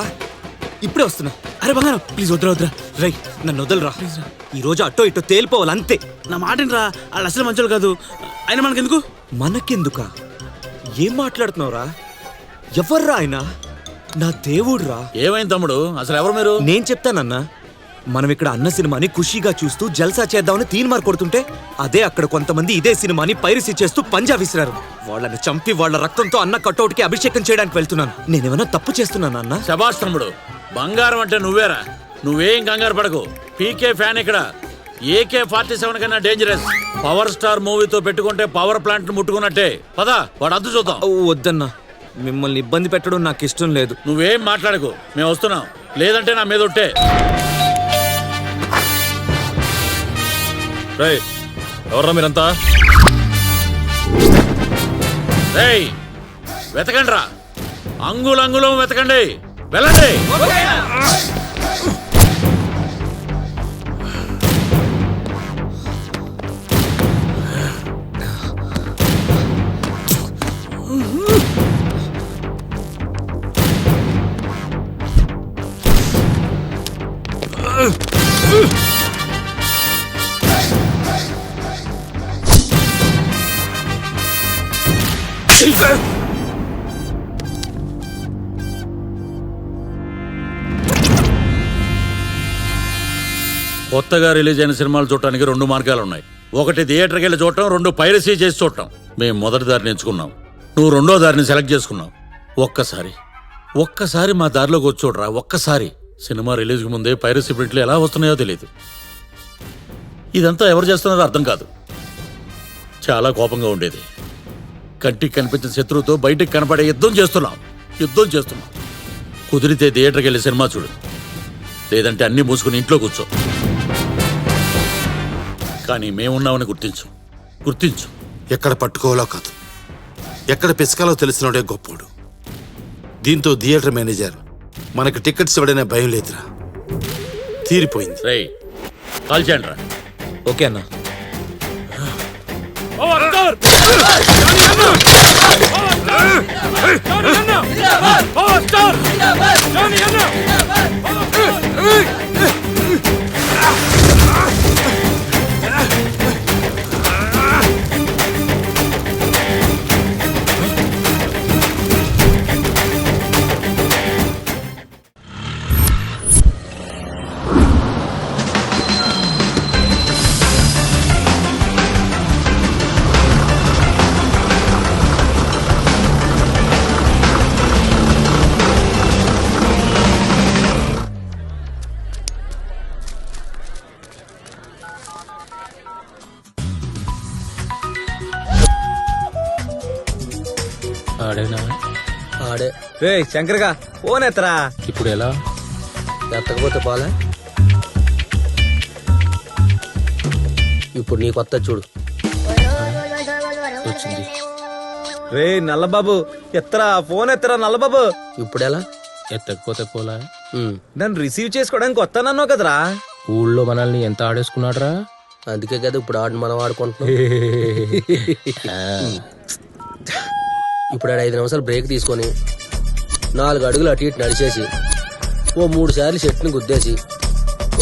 ఇప్పుడే వస్తున్నా. అరే బంగారం, ప్లీజ్ వద్దురా. రై, నన్ను వదలరా. ఈ రోజు అటో ఇటో తేలిపోవాలి అంతే. నా మాటరా, వాళ్ళు అసలు మంచోళ్ళు కాదు. ఆయన మనకెందుకు? మనకెందుకా? ఏం మాట్లాడుతున్నావురా? ఎవర్రా ఆయన? నా దేవుడురా. ఏమైంది తమ్ముడు, అసలు ఎవరు మీరు? నేను చెప్తానన్నా. మనం ఇక్కడ అన్న సినిమాని ఖుషీగా చూస్తూ జల్సా చేద్దామని తీన్మార్ కొడుతుంటే అదే అక్కడ కొంతమంది ఇదే సినిమాని పైరసీ చేస్తూ పంజా విసిరారు. వాళ్ళని చంపి వాళ్ళ రక్తంతో అన్న కటౌట్ కి అభిషేకం చేయడానికి వెళ్తున్నాను. నేనేమన్నా తప్పు చేస్తున్నాను అన్న? శభాష్ తమ్ముడు, బంగారం అంటే నువ్వేరా. నువ్వేం కంగారు పడకు. పీకే ఫ్యాన్ ఇక్కడ. AK-47 కన్నా డేంజరస్. పవర్ స్టార్ మూవీతో పెట్టుకుంటే పవర్ ప్లాంట్ ముట్టుకున్నట్టే. పదా, వాడు అద్దు చూద్దాం. వద్దన్నా, మిమ్మల్ని ఇబ్బంది పెట్టడం నాకు ఇష్టం లేదు. నువ్వేం మాట్లాడకు, మేము వస్తున్నాం. లేదంటే నా మీద ఒట్టే. ఎవర్రా మీరంతా? వెతకండి రా, అంగుళంగుళం వెతకండి. వెళ్ళండి. కొత్తగా రిలీజ్ అయిన సినిమాలు చూడటానికి 2 మార్గాలు ఉన్నాయి. ఒకటి థియేటర్కి వెళ్ళి చూడటం, 2 పైరసీ చేసి చూడటం. మేము మొదటి దారిని ఎంచుకున్నాం, నువ్వు రెండో దారిని సెలెక్ట్ చేసుకున్నావు. ఒక్కసారి మా దారిలోకి వచ్చి చూడరా. ఒక్కసారి. సినిమా రిలీజ్కి ముందే పైరసీ ప్రింట్లు ఎలా వస్తున్నాయో తెలియదు. ఇదంతా ఎవరు చేస్తున్నారో అర్థం కాదు. చాలా కోపంగా ఉండేది. కంటికి కనిపించిన శత్రువుతో బయటికి కనపడే యుద్ధం చేస్తున్నాం. కుదిరితే థియేటర్కి వెళ్ళి సినిమా చూడు, లేదంటే అన్ని మూసుకుని ఇంట్లో కూర్చో. కానీ మేమున్నామని గుర్తించు. ఎక్కడ పట్టుకోవాలో కాదు, ఎక్కడ పిసకాలో తెలిసినోడే గొప్పోడు. దీంతో థియేటర్ మేనేజర్ మనకి టికెట్స్ ఇవ్వడనే భయం లేదురా. తీరిపోయింది. రేయ్, కాల్ చేయండి రా. ఓకే అన్నా. ఆడే రే శంకర్గా ఫోన్ ఎత్తరా. ఇప్పుడు ఎలా? ఎత్తకపోతే పోలే. ఇప్పుడు నీ కొత్త చూడు. రే నల్లబాబు ఎత్తరా, ఫోన్ ఎత్తరా నల్లబాబు. ఇప్పుడు ఎలా? ఎత్తకపోతే పోలా. నన్ను రిసీవ్ చేసుకోవడానికి వస్తానన్నావు కదరా. ఊళ్ళో మనల్ని ఎంత ఆడేసుకున్నాడురా. అందుకే కదా ఇప్పుడు మనం ఆడుకుంటున్నాం. ఇప్పుడు 5 నిమిషాలు బ్రేక్ తీసుకొని 4 అడుగులు అటు ఇటు నడిచేసి ఓ 3 సార్లు చెట్టుని గుద్దేసి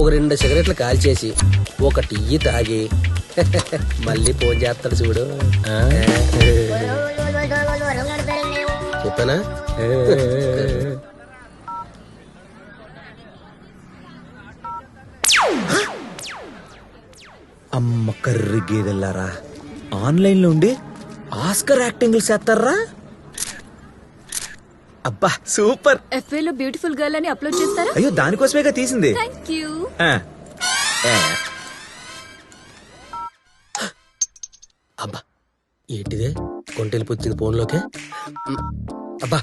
ఒక 2 సిగరెట్లు కాల్చేసి ఒక టీ తాగి మళ్ళీ ఫోన్ చేస్తాడు చూడు. చెప్పానా? అమ్మ కర్రి గేదెల్లారా, ఆన్లైన్ లో ఉండి ఆస్కర్ యాక్టింగ్ చేస్తారా. అబ్బా సూపర్. ఎఫ్ఏ లో బ్యూటిఫుల్ గర్ల్ అని అప్లోడ్ చేస్తారా? అయ్యో దానికోసమేగా తీసింది. థాంక్యూ. అబ్బా ఏంటిదే కొంటెళ్ళిపోతుంది ఫోన్లోకే. అబ్బా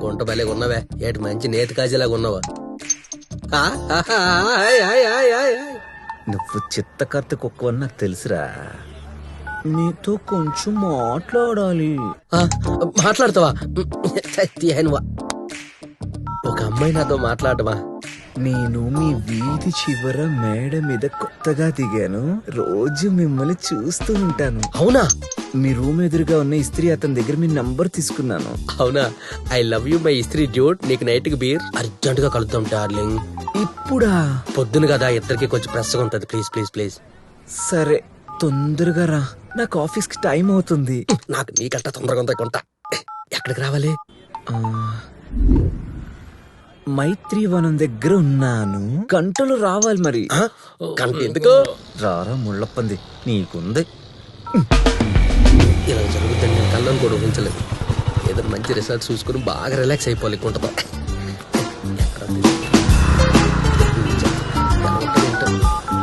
కొంట భలే ఉన్నావే. ఏటి మంచి నేతి కాజేలాగా ఉన్నావా? నువ్వు చిత్తకర్త కుక్కవని నాకు తెలుసురా. నీతో కొంచెం మాట్లాడాలి. మాట్లాడతావా? ఒక అమ్మాయి నాతో మాట్లాడవా? నేను మీ వీధి చివర మేడ మీద కొత్తగా దిగాను. రోజు మిమ్మల్ని చూస్తూ ఉంటాను. అవునా? మీ రూమ్ ఎదురుగా ఉన్న ఇస్త్రీ అతని దగ్గర మీ నంబర్ తీసుకున్నాను. అవునా? ఐ లవ్ యూ మై ఇస్త్రీ డ్యూడ్. నీకు నైట్ కి బీర్ అర్జెంట్ గా కలుద్దాం డార్లింగ్. ఇప్పుడా? పొద్దున కదా, ఇద్దరికి కొంచెం ప్రెస్గా ఉంటది. Please please please. సరే తొందరగా రా, నాకు ఆఫీస్ కి టైం అవుతుంది. నాకు నీకంట తొందరగా ఉందా కొంట. ఎక్కడికి రావాలి? మైత్రి వనం దగ్గర ఉన్నాను. గంటలు రావాలి. మరి గంట ఎందుకు? రారా ముళ్ళప్పంది, నీకుంది. ఇలా జరుగుతుంది నేను కళ్ళని కూడా ఊహించలేదు. ఏదో మంచి రిజల్ట్ చూసుకుని బాగా రిలాక్స్ అయిపోవాలి కొంటతో.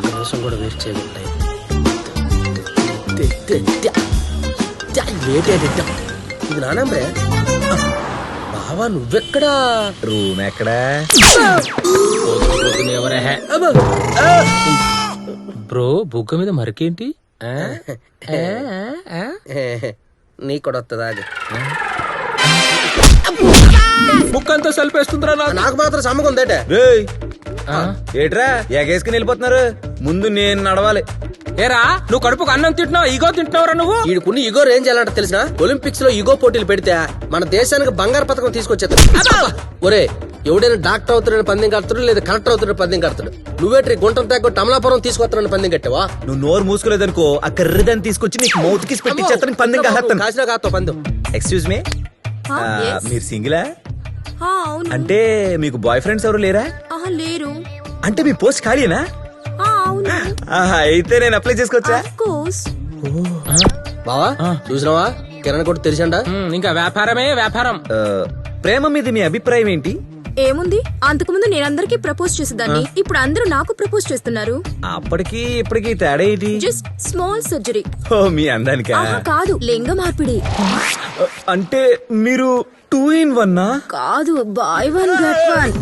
నిమిషం కూడా వేస్ట్ చేయకుండా ఇది నానంబే. బావా నువ్వెక్కడా? రూమ్ ఎక్కడా? బ్రో బుగ్గ మీద మరకేంటి? నీ కూడా వస్తుందా? ముక్కంతా సలిపేస్తుందిరా. నాకు మాత్రం సమ్మగా ఉందట. ఏట్రా ఎగేసుకుని వెళ్ళిపోతున్నారు? ముందు నేను నడవాలి. ఏరా నువ్వు కడుపుకు అన్నం తింటున్నావు, ఈగో తింటున్నావురా నువ్వు. వీడుకున్న ఈగో ఏం చేయాలంట తెలిసిన? ఒలింపిక్స్ లో ఈగో పోటీలు పెడితే మన దేశానికి బంగారు పథకం తీసుకొచ్చేస్తాడు. ఒరే ఎవడైనా డాక్టర్ అవుతాడని పందెం కడతాడు, లేదా కలెక్టర్ అవుతాడని పందెం కడతాడు. నువ్వేట్రీ గుంటం తగ్గ అమలాపురం తీసుకొస్తానని పందెం కట్టావా? నువ్వు నోరు మూసుకోలేదనుకో ఆ కర్రదాన్ని తీసుకొచ్చి నీకు మౌత్ కిస్ పెట్టి పందెం కాసిన కాస్తా పందెం. ఎక్స్క్యూజ్ మీ, మీరు సింగిలా? అవును. అంటే మీకు బాయ్ ఫ్రెండ్స్ ఎవరు లేరా? లేరు. అంటే మీ పోస్ట్ ఖాళీనా? అవును. అయితే నేను అప్లై చేసుకోవచ్చా? బావా చూసినావా కిరణ్ కొట్టు తెరిచండ. ఇంకా వ్యాపారమే వ్యాపారం. ప్రేమ మీద మీ అభిప్రాయం ఏంటి? ఏముంది, అంతకుముందు నేను అందరికి ప్రపోజ్ చేసేదాన్ని, ఇప్పుడు అందరూ నాకు ప్రపోజ్ చేస్తున్నారు. అప్పటికి ఇప్పటికి తేడా ఏంటి? Just small surgery. ఓ మీ అందానికా? కాదు, లింగ మార్పిడి. అంటే మీరు 2-in-1 కాదు, buy 1 get 1.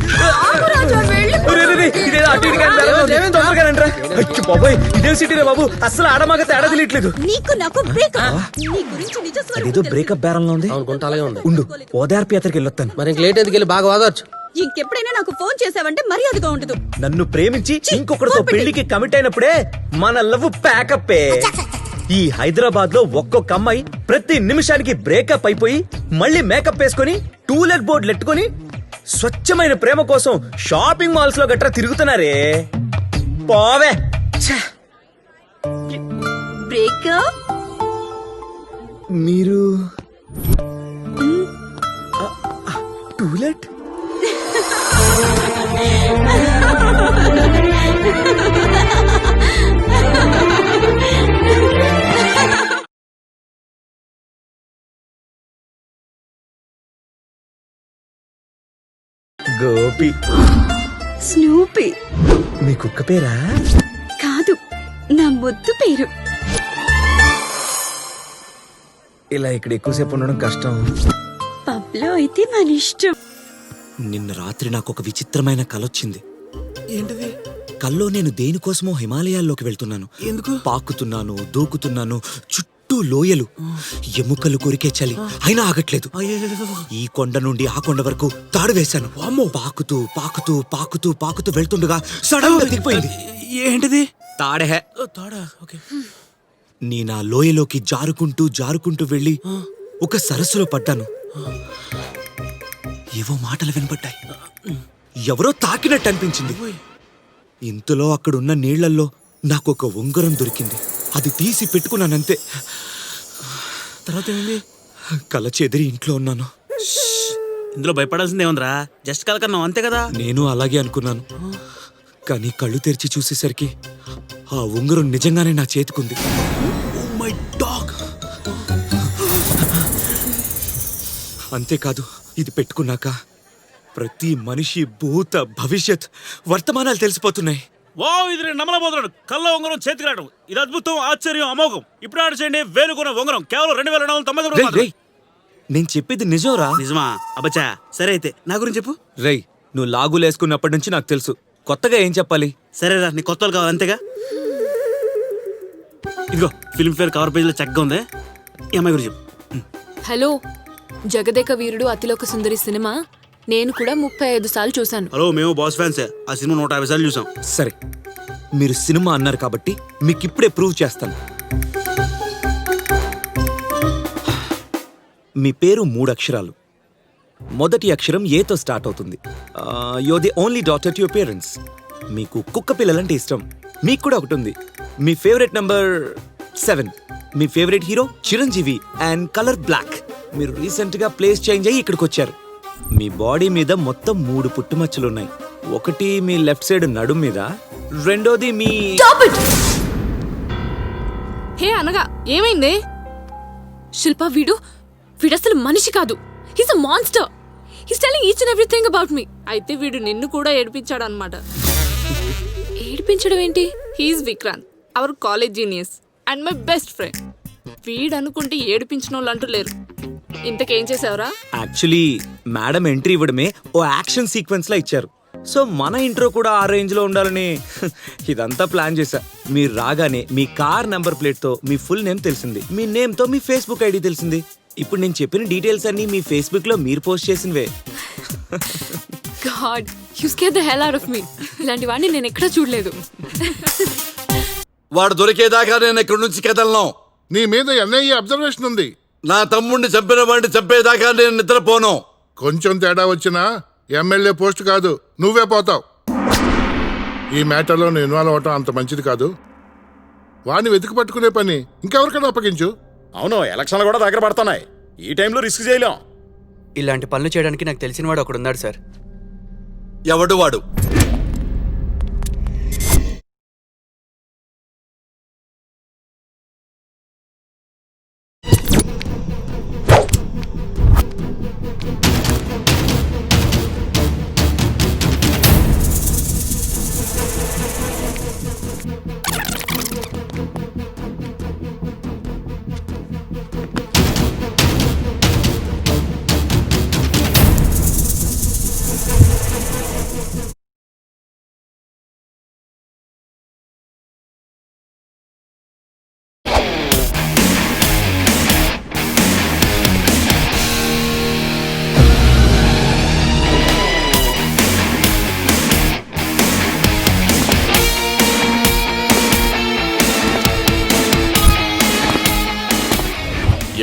ఇదే సిటీ రే బాబు, అసలు ఆడమాగ తేడా తెలియట్లేదు. నీకు నాకు బ్రేకప్. నీ గురించి నిజ స్వరూపం అదేదో బ్రేకప్ బేరంలో ఉంది. అలాగే ఉంది. ఉండు ఓదార్పు యాత్రకి వెళ్ళొస్తాను. మరి ఇంక లేట్ ఎందుకు వెళ్ళి బాగా వాదవచ్చు. ఇంకెప్పుడైనా నాకు ఫోన్ చేసావంటే మర్యాదగా ఉండదు. నన్ను ప్రేమించి ఇంకొకరితో పెళ్లికి కమిట్ అయినప్పుడే మన లవ్ ప్యాకప్. ఈ హైదరాబాద్ లో ఒక్కొక్క అమ్మాయి ప్రతి నిమిషానికి బ్రేకప్ అయిపోయి మళ్ళీ మేకప్ వేసుకుని 2 లెగ్ బోర్డులు ఎట్టుకుని స్వచ్ఛమైన ప్రేమ కోసం షాపింగ్ మాల్స్ లో గట్రా తిరుగుతున్నారే. పోవే బ్రేకప్. మీరు టూలెట్. గోపి. స్నూపీ. మీ కుక్క పేరా? కాదు, నా ముద్దు పేరు. ఇలా ఇక్కడ ఎక్కువసేపు ఉండడం కష్టం. లో అయితే మన ఇష్టం. నిన్న రాత్రి నాకు ఒక విచిత్రమైన కలొచ్చింది. ఏంటిది? కల్లో నేను దేనికోసమో హిమాలయాల్లోకి వెళ్తున్నాను. ఎందుకు? పాకుతున్నాను, దూకుతున్నాను, చుట్టూ లోయలు, ఎముకలు కొరికే చలి, అయినా ఆగట్లేదు. ఈ కొండ నుండి ఆ కొండ వరకు తాడు వేశాను. పాకుతూ పాకుతూ పాకుతూ పాకుతూ వెళ్తుండగా సడన్ గా దిగిపోయింది. ఏంటిది? తాడే. తాడా? ఓకే. నేనా లోయలోకి జారుకుంటూ జారుకుంటూ వెళ్ళి ఒక సరస్సులో పడ్డాను. ఏవో మాటలు వినపడ్డాయి. ఎవరో తాకినట్టు అనిపించింది. ఇంతలో అక్కడున్న నీళ్లల్లో నాకు ఒక ఉంగరం దొరికింది. అది తీసి పెట్టుకున్నానంతే. తర్వాత ఏంది? కళ్ళ చెదిరి ఇంట్లో ఉన్నాను. ఇందులో భయపడాల్సిందే ఉందిరా, జస్ట్ కలకన్నావు అంతే కదా. నేను అలాగే అనుకున్నాను, కానీ కళ్ళు తెరిచి చూసేసరికి ఆ ఉంగరం నిజంగానే నా చేతికుంది. My dog. అంతేకాదు, ఇది పెట్టుకున్నాక ప్రతి మనిషి భూత భవిష్యత్ వర్తమానాలు తెలిసిపోతున్నాయి. వావ్, ఇది నేను నమ్మలేకపోతున్నాను. కళ్ళ ఉంగరం చేతికి రావడం ఇది అద్భుతం, ఆశ్చర్యం, అమోఘం. ఇప్పుడు ఆడ చేయండి, వేలుకున్న ఉంగరం కేవలం 2499. నేను చెప్పేది నిజంరా. నిజమా? అబ్బచ్చా, సరే అయితే నా గురించి చెప్పు. రై, నువ్వు లాగులేసుకున్నప్పటి నుంచి నాకు తెలుసు. కొత్తగా ఏం చెప్పాలి? సరేరా, నీ కొత్త కావాలి అంతేగా. ఇదిగో ఫిల్మ్ఫేర్ కవర్ పేజ్ లో చక్కగా ఉంది. ఈ అమ్మాయి గురించి చెప్పు. హలో, జగదేక వీరుడు అతిలోక సుందరి సినిమా నేను కూడా 35 సార్లు చూశాను. హలో, మేము బాస్ ఫ్యాన్స్. ఆ సినిమా 150 సార్లు చూసాం. సరే, మీరు సినిమా అన్నారు కాబట్టి మీకు ఇప్పుడే ప్రూవ్ చేస్తాను. మీ పేరు 3 అక్షరాలు. మొదటి అక్షరం ఏతో స్టార్ట్ అవుతుంది. You are the only daughter to your parents. మీకు కుక్క పిల్లలంటే ఇష్టం. మీకు కూడా ఒకటి ఉంది. మీ ఫేవరెట్ నంబర్ 7. మీ favourite hero Chiranjeevi and colour black. మీరు రీసెంట్ గా ప్లేస్ చేంజ్ అయ్యి ఇక్కడికి వచ్చారు. మీ బాడీ మీద మొత్తం 3 పుట్టుమచ్చలున్నాయి. ఒకటి మీ లెఫ్ట్ సైడ్ నడుం మీద, రెండోది మీ... హే అనగా ఏమైంది? శిల్ప, వీడు అసలు మనిషి కాదు. He's a monster. He's telling each and everything about me. అయితే వీడు నిన్ను కూడా ఏడిపించాడు అన్నమాట. ఏడిపించడం ఏంటి? He's Vikrant, hour college genius and my best friend. వీడు అనుకుంటే ఏడిపించిన వాళ్ళు అంటూ లేరు. ఇంతకేం చేసావురా? యాక్చువల్లీ మేడం ఎంట్రీ ఇవ్వడమే ఓ యాక్షన్ సీక్వెన్స్ లా ఇచ్చారు. సో మన ఇంట్రో కూడా ఆ రేంజ్ లో ఉండాలని ఇదంతా ప్లాన్ చేశా. మీరు రాగానే మీ కార్ నంబర్ ప్లేట్ తో మీ ఫుల్ నేమ్ తెలిసింది, మీ నేమ్ తో మీ ఫేస్బుక్ ఐడి తెలిసింది. ఇప్పుడు నేను చెప్పిన డీటెయిల్స్ అన్ని మీ ఫేస్బుక్ లో మీరు పోస్ట్ చేసినవే. God, you scare the hell out of me. ఇలాంటి వాడిని నేను ఎక్కడా చూడలేదు. వాడు దొరికేదాకా నేను ఇక్కడి నుంచి కదలను. నీ మీద ఎన్ఐఏ అబ్జర్వేషన్ ఉంది. నా తమ్ముడిని చంపిన వాడిని చంపేదాకా నేను నిద్రపోను. కొంచెం తేడా వచ్చినా ఎమ్మెల్యే పోస్ట్ కాదు, నువ్వే పోతావు. ఈ మ్యాటర్లో నువ్వు ఇన్వాల్వ్ అవటం అంత మంచిది కాదు. వాడిని వెతికి పట్టుకునే పని ఇంకెవరికైనా అప్పగించు. అవును, ఎలక్షన్లు కూడా దగ్గర పడుతున్నాయి. ఈ టైంలో రిస్క్ చేయలేం. ఇలాంటి పనులు చేయడానికి నాకు తెలిసిన వాడు ఒకడున్నాడు సార్. ఎవడు వాడు?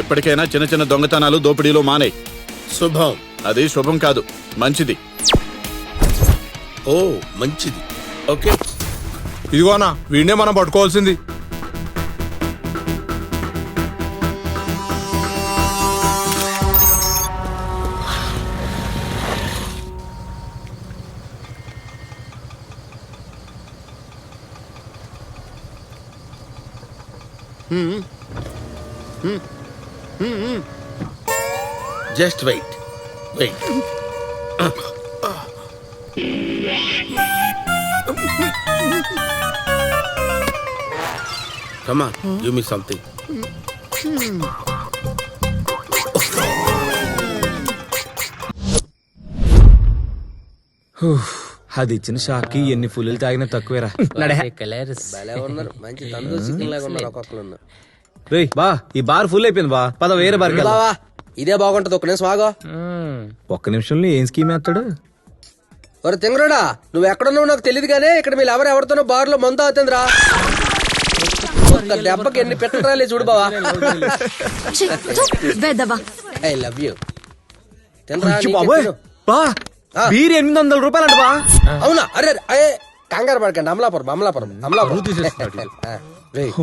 ఎప్పటికైనా చిన్న చిన్న దొంగతనాలు, దోపిడీలు మానేయ్. శుభం. అది శుభం కాదు, మంచిది. ఓ మంచిది. ఓకే, ఇదిగోనా వీడినే మనం పట్టుకోవాల్సింది. Just wait. Come on, give me something. అది ఇచ్చిన షాక్ ఎన్ని ఫుల్లు తాగినా తక్కువేరా. భలే ఉన్నారు, మంచి తందూరి చికెన్ లాగా ఉన్నారు ఒక్కొక్కరు. రేయ్ బా, ఈ బార్ ఫుల్ అయిపోయింది బా, పద వేరే బార్. బావా ఇదే బాగుంటది, ఒక్క నిమిషం ఆగో. ఒక్క నిమిషంలో ఏం స్కీమ్ వేస్తాడు? ఒరే తింగరోడా, నువ్వు ఎక్కడున్నావు నాకు తెలియదు కానీ ఇక్కడ మీరు ఎవరితోనో బార్ లో మందు అవుతుందిరా. ఒక్క దెబ్బకి ఎన్ని పెట్టలు రాలే చూడు బావా. I love you. తినరా, నీకు చెప్పాను. బా బీర్ 800 రూపాయలు అంట బా. అవునా? అరే అరే కంగారు పడకండి, అమలాపురం.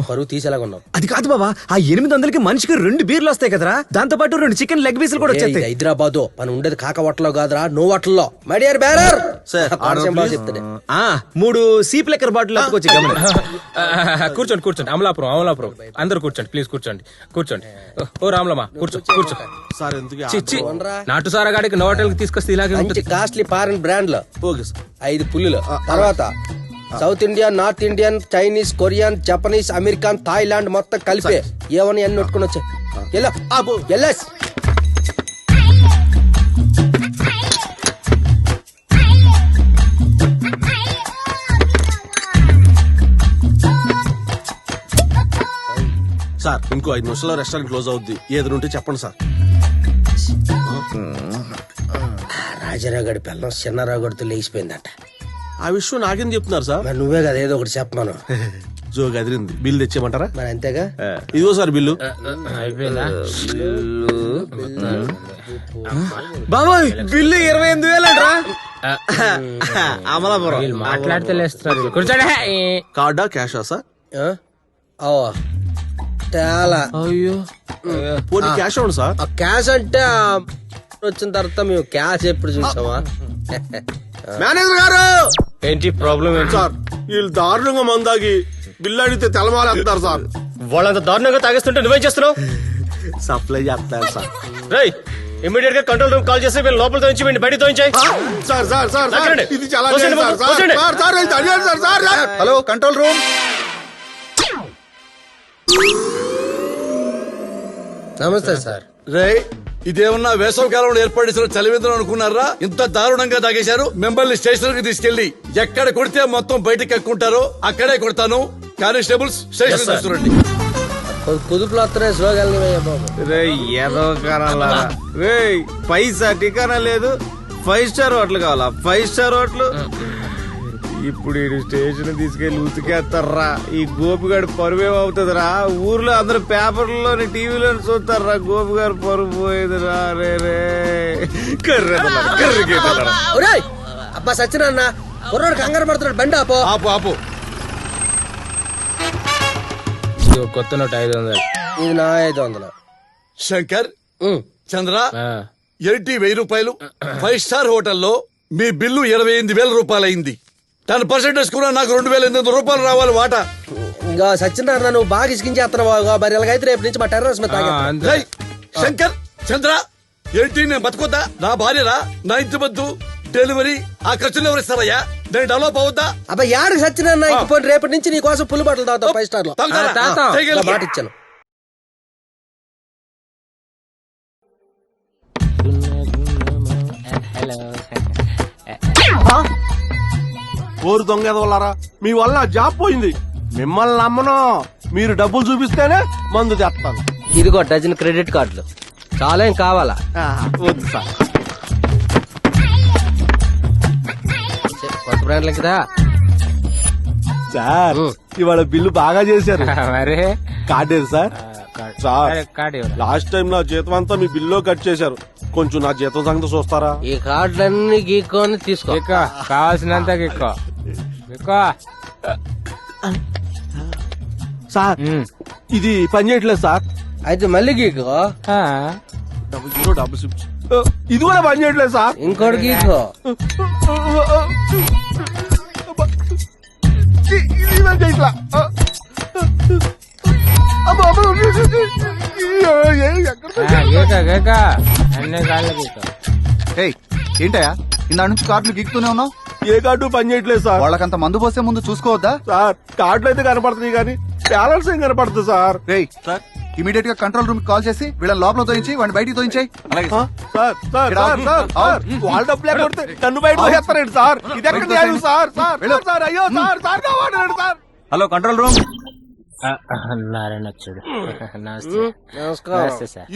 పరువు తీసేలాగా ఉన్నావు. అది కాదు బాబా, ఆ 800కి మనిషికి 2 బీర్లు వస్తాయి కదరా, దాంతో పాటు 2 చికెన్ లెగ్ పీసులు కూడా వచ్చేస్తాయి. హైదరాబాద్ మనం ఉండేది కాక హోటల్లో కాదురా, నో హోటల్లో. మై డియర్ బేరర్ చెప్తాడు. 3 సీప్ లెక్కర్ బాటిల్ వచ్చి కూర్చోండి అమలాపురం అందరు కూర్చోండి, ప్లీజ్ కూర్చోండి. ఓ రామ్లమ్మా కూర్చో. సార్ ఎందుకు చిచ్చి నాటు సారగాడికి నో హోటల్ కి తీసుకొస్తే ఇలాగే మంచి కాస్ట్లీ ఫారెన్ బ్రాండ్ లో 5 పుల్లులు. తర్వాత south Indian, north Indian, Chinese, Korean, Japanese, American, Thailand మొత్తం కలిపే ఏమని అన్ని నొట్టుకుని వచ్చాయి. సార్ ఇంకో 5 నిమిషాల్లో రెస్టారెంట్ క్లోజ్ అవుద్ది, ఏదైనా ఉంటే చెప్పండి సార్. రాజారావు గడి పిల్లం చిన్నారావు గడితో లేచిపోయిందట. ఆ విషయం నాకేం చెప్తున్నారు సార్? మరి నువ్వే కదా ఏదో ఒకటి చెప్పమను. జో గదిరింది, బిల్లు తెచ్చేయమంటారా? మరి అంతేగా. ఇదిగో సార్ బిల్లు. బాబోయ్ బిల్లు 28,000 అంటరా. అమలాపురం మాట్లాడితే లేస్తారు. కూర్చోండి. కార్డా క్యాషా సార్? తేలా. అయ్యో పోనీ క్యాష్ అవును సార్. క్యాష్ అంటే వచ్చిన తర్వాత మేము క్యాష్ ఎప్పుడు చూసామా? మేనేజర్ గారు ఏంటి ప్రాబ్లం ఏంటి సార్? వీళ్ళు దారుణంగా మందాగి బిల్లు అడిగితే తెలమాలేస్తారు సార్. వాళ్ళంత దారుణంగా తాగేస్తుంటే నువ్వేం చేస్తున్నావు? సప్లై చేస్తారు సార్. రేయ్ ఇమీడియట్ గా కంట్రోల్ రూమ్ కాల్ చేసి వీళ్ళు లోపల తోయించి వీడిని బయట తోయించాయి. సార్ ఇది చాలా సార్. Hello control room. నమస్తే సార్. రే ఇదేమన్నా వేసవి కాలంలో ఏర్పాటు చేసిన చలివేంద్రం అనుకున్నారా? ఇంత దారుణంగా తాగేశారు. మిమ్మల్ని స్టేషన్ కి తీసుకెళ్లి ఎక్కడ కొడితే మొత్తం బయటకు ఎక్కుంటారో అక్కడే కొడతాను. కానిస్టేబుల్స్ స్టేషన్ తీసుకురండి. కుదుపులో వస్తున్నాయి స్లోగల్ని బాబు. రే ఏదో కానాలా రే, పైసా టికానా లేదు. 5 స్టార్ హోటల్ కావాలా? 5 స్టార్ హోటల్. ఇప్పుడు ఈ స్టేషన్ తీసుకెళ్లి ఉతికేస్తారా? ఈ గోపిగాడి పరువు ఏమవుతుందిరా? ఊర్లో అందరు పేపర్లోని టీవీలో చూస్తారా గోపిగారి పరువు పోయేదిరా. రే అబ్బా సత్యనాన్న కుర్రాడు కంగారు పడుతున్నాడు, బండి ఆపో. ఆపు. కొత్త నోట్ 500. ఇది నా 500. శంకర్, చంద్ర, ఏంటి 1000 రూపాయలు? 5 స్టార్ హోటల్లో మీ బిల్లు 28,000 రూపాయలైంది. 10% కూడా నాకు 2,800 రూపాయలు రావాలి వాటా. ఇంకా సత్యనారాయణ నువ్వు బాగా ఇసుకించేస్తున్నావు. మరి ఎలాగైతే రేపు నుంచి మా టెర్రస్ మీద తాగేస్తాం. శంకర్, చంద్ర, ఏంటి నేను బతుకొద్దా? నా భార్యరా, నా ఇంటి వద్దు, డెలివరీ ఆ ఖర్చులు ఎవరు ఇస్తారయ్యా? నేను డెవలప్ అవుద్దా? అబ్బా యాడికి సత్యనారాయణ పోయి రేపటి నుంచి నీ కోసం పుల్లు బట్టలు తాగుతావు 5 స్టార్ లో. మాట ఇచ్చాను. ఓరు దొంగ ఎదవలారా, మీ వల్ల జాబ్ పోయింది. మిమ్మల్ని నమ్మను. మీరు డబ్బులు చూపిస్తేనే మందు తెస్తాను. ఇదిగో డజన్ క్రెడిట్ కార్డులు. చాలా ఏం కావాలా? వద్దు సార్. కొత్త బ్రాండ్లు కదా సార్. ఇవాళ బిల్లు బాగా చేశారు. మరి కార్డు ఏది సార్? సార్ లాస్ట్ టైం నా జీతం అంతా మీ బిల్లో కట్ చేశారు. కొంచెం నా జీతం సంగతి చూస్తారా? ఈ కార్డులన్నీ గీక్కొని తీసుకో. కావాల్సినంత సార్ ఇది పని చేయట్లేదు సార్. అయితే మళ్ళీ గీకో. 0066. ఇది కూడా పని చేయట్లేదు సార్. ఇంకోటి గీకో. ఏంటయా ఇందా నుంచి కార్డులు గీక్తూనే ఉన్నావు? ఏ కార్డు పని చేయట్లేదు సార్. వాళ్ళకంత మందు పోసే ముందు చూసుకోవద్దా సార్? కార్డులు అయితే కనపడుతుంది కానీ బ్యాలెన్స్ ఏం కనపడుతుంది సార్. సార్ ఇమీడియట్ గా కంట్రోల్ రూమ్ కాల్ చేసి వీళ్ళని లోపల తోయించి వాడిని బయటికి తోయించాయి. Sir sir sir sir sir వాళ్ళ డబ్బులే కొడితే నన్ను బయట వేస్తారండి సార్. ఇది ఎక్కడ న్యాయం సార్? సార్ సార్ అయ్యో సార్ సార్ కావాలండి సార్. Hello control room.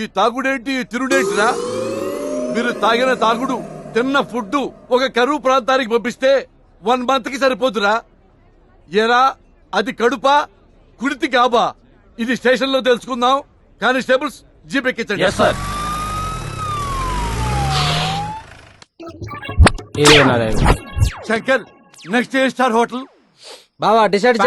ఈ తాగుడేంటి ఈ తిరుడేంటిరా? మీరు తాగిన తాగుడు తిన్న ఫుడ్ ఒక కరువు ప్రాంతానికి పంపిస్తే 1 month కి సరిపోతురా? ఎరా అది కడుపా కుడితి కాబా? ఇది స్టేషన్ లో తెలుసుకుందాం. కానిస్టేబుల్స్ జీప్ ఎక్కించండి. శంకర్ నెక్స్ట్ ఏ స్టార్ హోటల్ బావా డిసైడ్